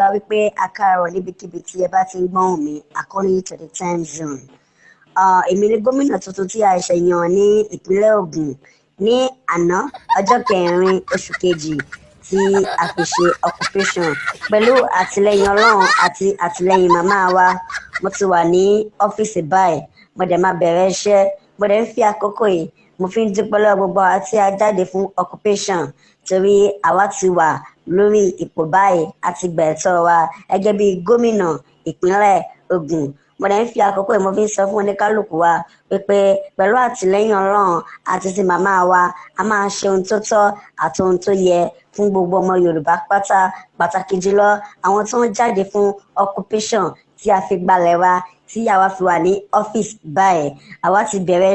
wa wípé a káàárọ̀ níbikíbi tí ẹ bá ti ń gbọ́n mi according to the time zone. Èmi ni gómìnà tuntun tí a ṣẹ̀ yàn ní ìpínlẹ̀ Ògùn ní àná ọjọ́ 4 oṣù kejì tí a fi ṣe occupation pẹ̀lú àtìlẹ́yìn Ọlọ́run àti àtìlẹ́yìn màmá wa. Mo ti wà ní ọ́fíìsì báyìí, mo dẹ̀ máa bẹ̀rẹ̀ iṣẹ́, mo dẹ̀ ń fi àkókò yìí mo fi ń dúpẹ́ lọ́wọ́ gbogbo àwa tí a jáde fún occupation torí àwa ti wà lórí ipò báyìí àti gbẹ̀tọ́ wa gẹ́gẹ́ bí gómìnà ìpínlẹ̀ Ògùn. Mo dẹ̀ ń fi àkókò yìí mo fi ń sọ fún oníkálukú wa pé pẹ̀lú àtìlẹ́yìn Ọlọ́run àti ti màmá wa a máa ṣe ohun tó tọ́ àti ohun tó yẹ fún gbogbo ọmọ Yorùbá pàtàkì jùlọ àwọn tó ń jáde fún occupation tí a fi gbalẹ̀ wa tí àwa fi wà ní ọ́fíìsì báyìí. Àwa ti bẹ̀rẹ̀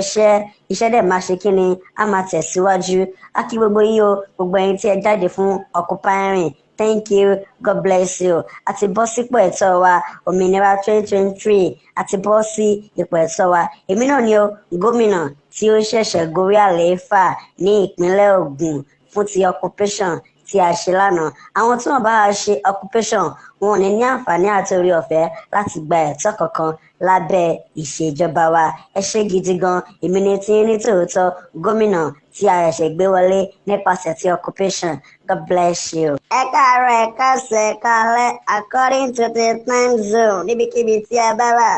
iṣẹ́ dẹ̀ máa ṣe kíni a máa tẹ̀síwájú. A kí gbogbo yín o, gbogbo ẹ̀yin tí ẹ jáde fún occupying, thank you, God bless you. Àti bọ́ sípò ẹ̀tọ́ wa òmìnira 2023 àti bọ́ sí ipò ẹ̀tọ́ wa. Èmi náà ni o gómìnà tí ó ṣẹ̀ṣẹ̀ gorí àlééfà ní ìpínlẹ̀ Ògùn fún ti occupation tí a ṣe lánàá. Àwọn tí wọ́n bá ṣe occupation wọn ò ní àǹfààní àti orí ọ̀fẹ́ láti gba ẹ̀tọ́ kankan lábẹ́ ìṣèjọba wa. Ẹ ṣé gidi gan. Èmi ni tí ní tòótọ́ gómìnà tí a ṣẹ̀ṣẹ̀ gbé wọlé nípasẹ̀ ti occupation. God bless you. Ẹ káàárọ̀, ẹ káàsán, ẹ káalẹ́ according to the time zone níbikíbi tí a bá wà.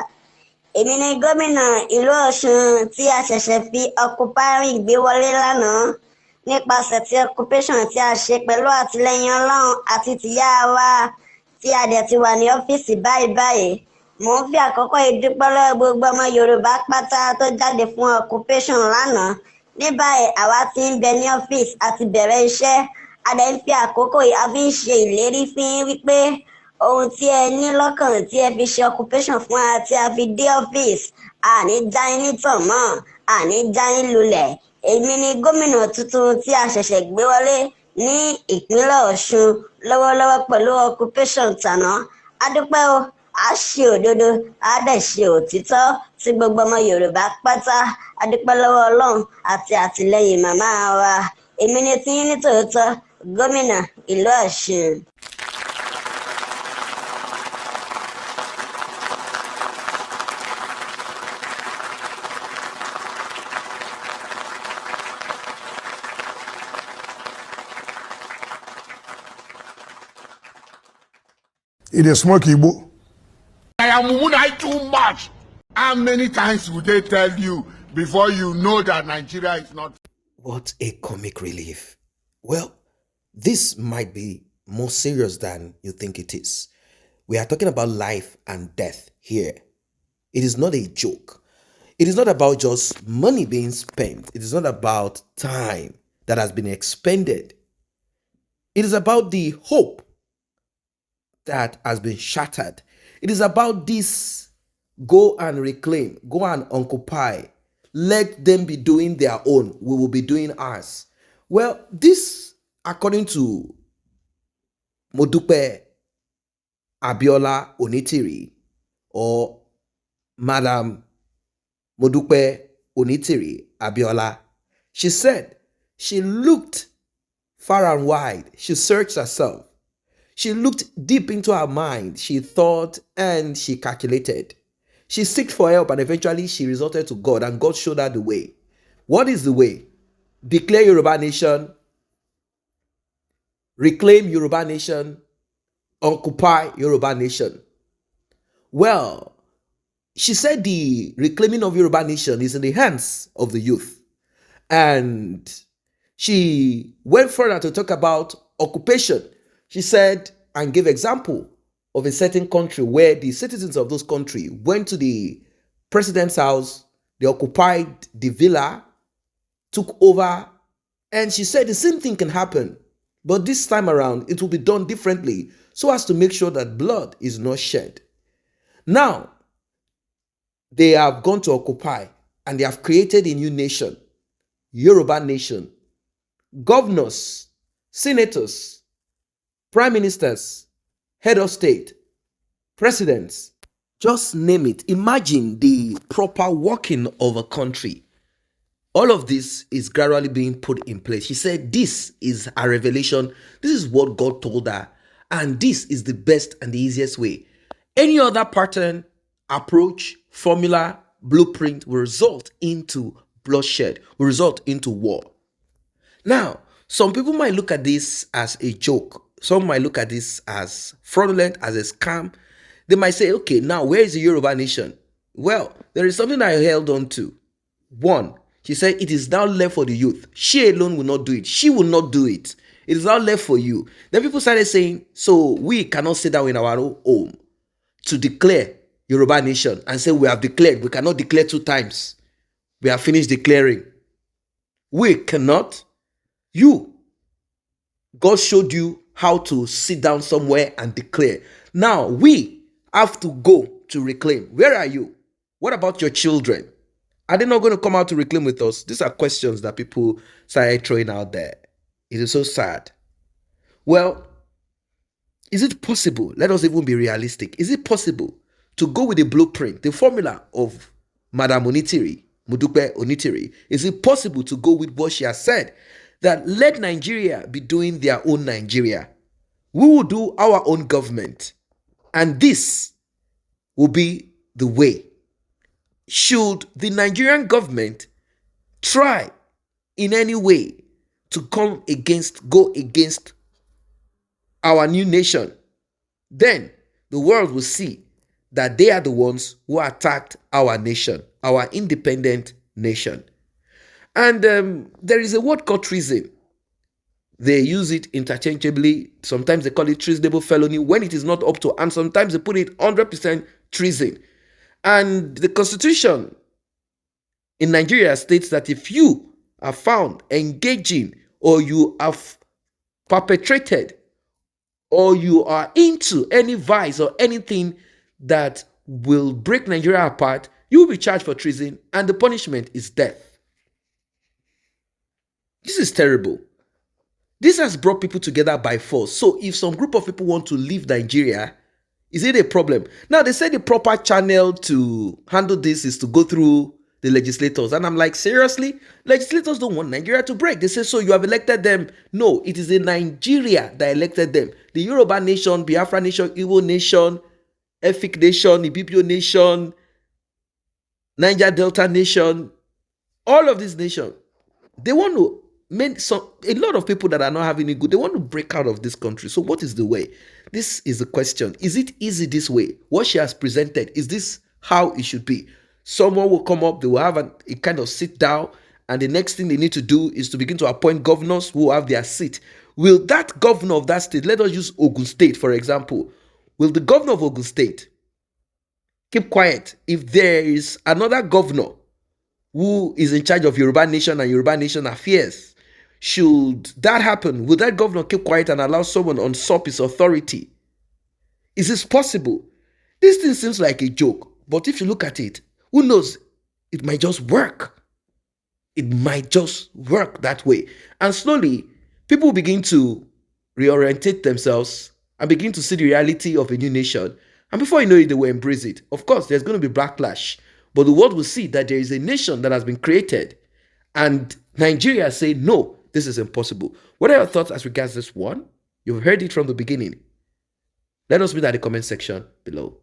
Èmi ni gómìnà ìlú Ọ̀ṣun tí a ṣẹ̀ṣẹ̀ fi occupying gbé wọlé lánàá nípasẹ̀ ti occupation tí a ṣe pẹ̀lú àtìlẹ́yìn Ọlọ́run àti tìyá wa tí a dẹ̀ ti wà ní ọ́fíìsì báyìí. Mo ń fi àkókò yìí dúpẹ́ lọ́wọ́ gbogbo ọmọ Yorùbá pátá tó jáde fún occupation lánàá. Ní báyìí àwa ti ń bẹ ní ọ́fíìsì àti bẹ̀rẹ̀ iṣẹ́. A dẹ̀ ń fi àkókò yìí a fi ń ṣe ìlérí fún yín wípé ohun tí ẹ ní lọ́kàn tí ẹ fi ṣe occupation fún wa tí a fi dé ọ́fíìsì àní já yín nítàn mọ́, àní já yín lulẹ̀. Èmi ni gómìnà tuntun tí a ṣẹ̀ṣẹ̀ gbé wọlé ní ìpínlẹ̀ Ọ̀ṣun lọ́wọ́lọ́wọ́ pẹ̀lú occupation tàná. A dúpẹ́ o, a ṣe òdodo, a dẹ̀ ṣe òtítọ́ sí gbogbo ọmọ Yorùbá pátá. A dúpẹ́ lọ́wọ́ Ọlọ́run àti àtìlẹ́yìn màmá wa. Èmi ni tí ní tòótọ́ gómìnà ìlú Ọ̀ṣun. It is smoke Igbo. I am Umunai too much. How many times would they tell you before you know that Nigeria is not? What a comic relief. Well, this might be more serious than you think it is. We are talking about life and death here. It is not a joke. It is not about just money being spent. It is not about time that has been expended. It is about the hope that has been shattered. It is about this go and reclaim, go and occupy. Let them be doing their own. We will be doing ours. Well, this, according to Modupe Abiola Onitiri, or Madam Modupe Onitiri Abiola, she said she looked far and wide. She searched herself. She looked deep into her mind. She thought and she calculated. She sought for help and eventually she resorted to God and God showed her the way. What is the way? Declare Yoruba nation, reclaim Yoruba nation, occupy Yoruba nation. Well, she said the reclaiming of Yoruba nation is in the hands of the youth. And she went further to talk about occupation. She said and gave example of a certain country where the citizens of those country went to the president's house, they occupied the villa, took over, and she said the same thing can happen. But this time around, it will be done differently so as to make sure that blood is not shed. Now, they have gone to occupy and they have created a new nation, Yoruba nation. Governors, senators, prime ministers, head of state, presidents, just name it. Imagine the proper working of a country. All of this is gradually being put in place. She said this is a revelation. This is what God told her And this is the best and the easiest way. Any other pattern, approach, formula, blueprint will result into bloodshed, will result into war. Now, some people might look at this as a joke. Some might look at this as fraudulent, as a scam. They might say, okay, now where is the Yoruba nation? Well, there is something I held on to. One, she said, it is now left for the youth. She alone will not do it. She will not do it. It is now left for you. Then people started saying, so we cannot sit down in our own home to declare Yoruba nation and say we have declared. We cannot declare 2 times. We have finished declaring. We cannot. You, God showed you how to sit down somewhere and declare. Now we have to go to reclaim. Where are you? What about your children? Are they not going to come out to reclaim with us? These are questions that people started throwing out there. It is so sad. Well, is it possible? Let us even be realistic. Is it possible to go with the blueprint, the formula of Madam Onitiri, Modupe Onitiri? Is it possible to go with what she has said? That let Nigeria be doing their own Nigeria. We will do our own government. And this will be the way. Should the Nigerian government try in any way to go against our new nation, then the world will see that they are the ones who attacked our nation, our independent nation. And there is a word called treason. They use it interchangeably. Sometimes they call it treasonable felony when it is not up to, and sometimes they put it 100% treason. And the Constitution in Nigeria states that if you are found engaging or you have perpetrated or you are into any vice or anything that will break Nigeria apart, you will be charged for treason and the punishment is death. This is terrible. This has brought people together by force. So if some group of people want to leave Nigeria, is it a problem? Now, they say the proper channel to handle this is to go through the legislators. And I'm like, seriously? Legislators don't want Nigeria to break. They say, so you have elected them. No, it is in Nigeria that elected them. The Yoruba nation, Biafra nation, Igbo nation, Efik nation, Ibibio nation, Niger Delta nation, all of these nations, they want to a lot of people that are not having it good, they want to break out of this country. So what is the way? This is the question. Is it easy this way? What she has presented, is this how it should be? Someone will come up, they will have a kind of sit down, and the next thing they need to do is to begin to appoint governors who have their seat. Will that governor of that state, let us use Ogun State for example, will the governor of Ogun State keep quiet if there is another governor who is in charge of Yoruba nation and Yoruba nation affairs? Should that happen, will that governor keep quiet and allow someone usurp his authority? Is this possible? This thing seems like a joke, but if you look at it, who knows? It might just work. It might just work that way. And slowly, people begin to reorientate themselves and begin to see the reality of a new nation. And before you know it, they will embrace it. Of course, there's going to be backlash, but the world will see that there is a nation that has been created. And Nigeria say, no, this is impossible. What are your thoughts as regards this one? You've heard it from the beginning. Let us read at the comment section below.